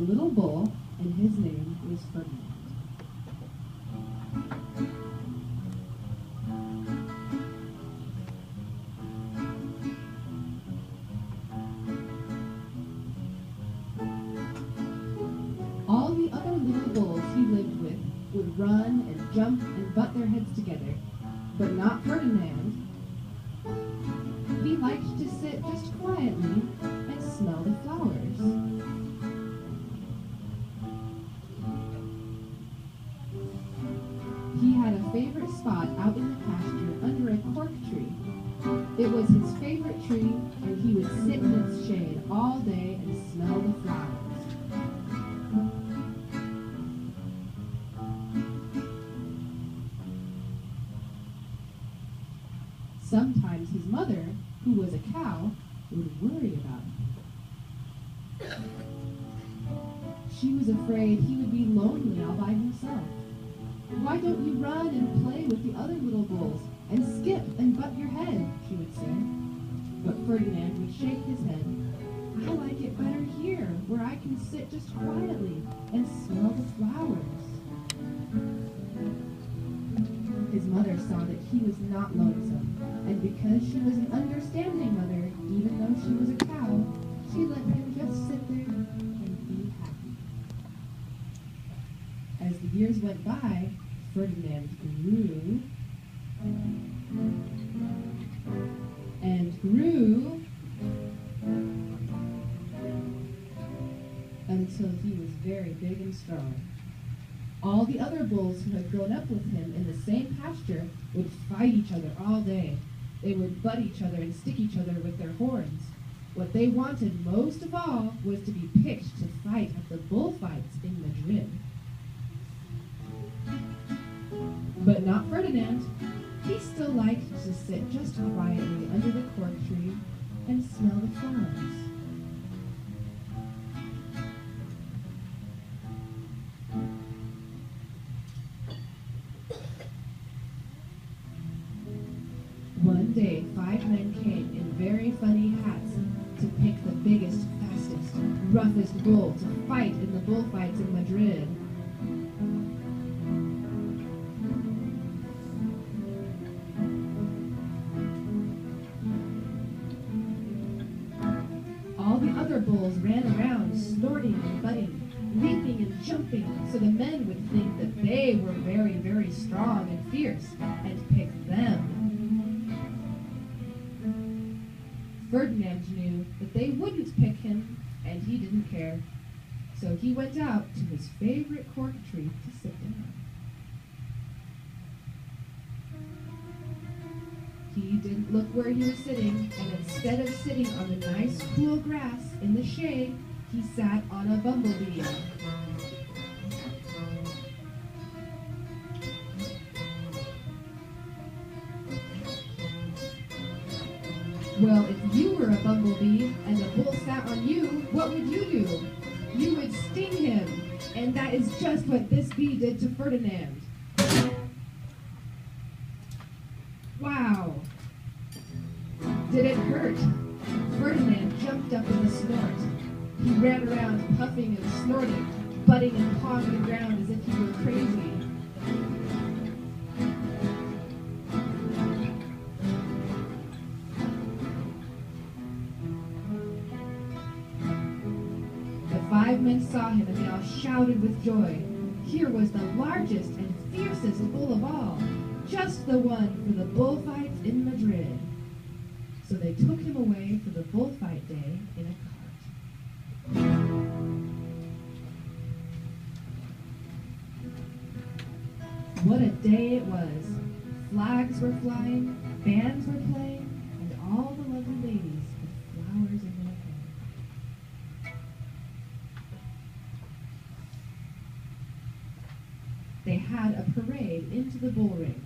little bull, and his name was Ferdinand. All the other little bulls he lived with would run and jump and butt their heads together, but not Ferdinand. He liked to sit just quietly and smell the flowers. He had a favorite spot out in the pasture under a cork tree. It was his favorite tree, and he would sit in its shade all day and smell the flowers. Sometimes his mother, who was a cow, would worry about him. She was afraid he would be lonely all by himself. "Why don't you run and play with the other little bulls and skip and butt your head?" she would say. But Ferdinand would shake his head. "I like it better here, where I can sit just quietly and smell the flowers." His mother saw that he was not lonesome, and because she was an understanding mother, even though she was a cow, she let him just sit there and be happy. As the years went by, Ferdinand grew and grew until he was very big and strong. All the other bulls who had grown up with him in the same pasture would fight each other all day. They would butt each other and stick each other with their horns. What they wanted most of all was to be picked to fight at the bullfights in Madrid. But not Ferdinand. He still liked to sit just quietly under the cork tree and smell the flowers. One day, 5 men came in very funny hats to pick the biggest, fastest, roughest bull to fight in the bullfights in Madrid. All the other bulls ran around, snorting and butting, leaping and jumping, so the men would think that they were very, very strong and fierce, and pick them. Ferdinand knew that they wouldn't pick him, and he didn't care. So he went out to his favorite cork tree to sit down. He didn't look where he was sitting, and instead of sitting on the nice cool grass in the shade, he sat on a bumblebee. Well, if you were a bumblebee and a bull sat on you, what would you do? You would sting him, and that is just what this bee did to Ferdinand. Wow! Did it hurt? Ferdinand jumped up in a snort. He ran around puffing and snorting, butting and pawing the ground as if he were crazy. The 5 men saw him and they all shouted with joy. Here was the largest and fiercest bull of all, just the one for the bullfights in Madrid. So they took him away for the bullfight day in a cart. What a day it was. Flags were flying, bands were playing, and all the lovely ladies with flowers in their hair. They had a parade into the bull ring.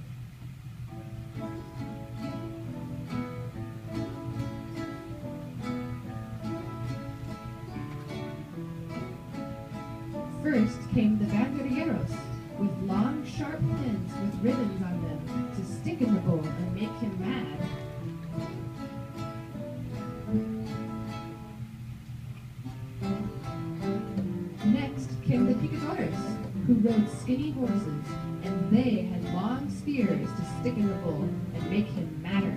First came the banderilleros, with long, sharp pins with ribbons on them to stick in the bull and make him mad. came the picadores, who rode skinny horses, and they had long spears to stick in the bull and make him madder.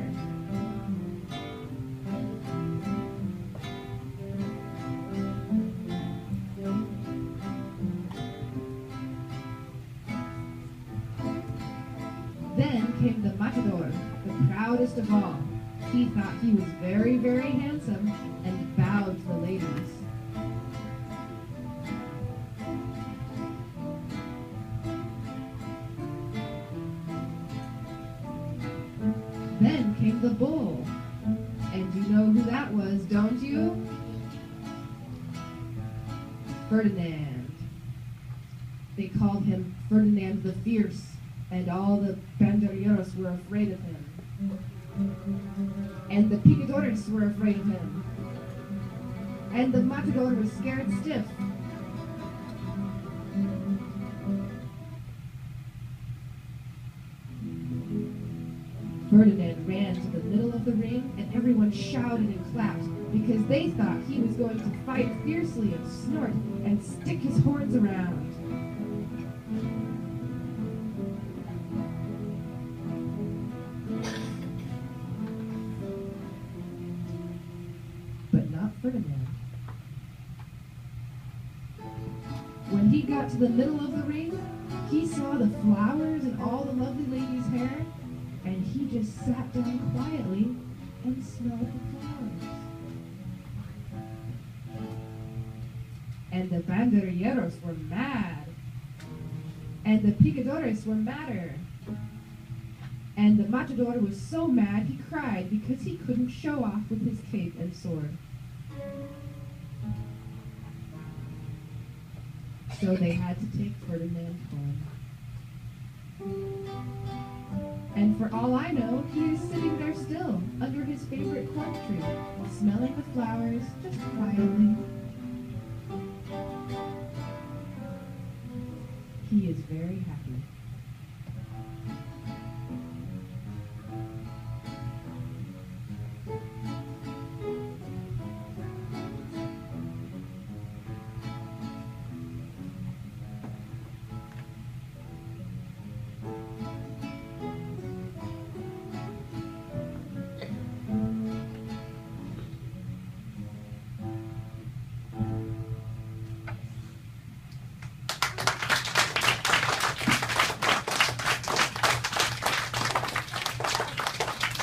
Then came the matador, the proudest of all. He thought he was very, very handsome and bowed to the ladies. Then came the bull. And you know who that was, don't you? Ferdinand. They called him Ferdinand the Fierce, and all the banderilleros were afraid of him. And the picadores were afraid of him. And the matador was scared stiff. Ferdinand ran to the middle of the ring, and everyone shouted and clapped because they thought he was going to fight fiercely and snort and stick his horns around. But not Ferdinand. When he got to the middle of the ring, he saw the flowers and all the lovely ladies' hair, and he just sat down quietly and smelled the flowers. And the banderilleros were mad. And the picadores were madder. And the matador was so mad he cried because he couldn't show off with his cape and sword. So they had to take Ferdinand home. And for all I know, he is sitting there still, under his favorite cork tree, smelling the flowers just quietly. He is very happy.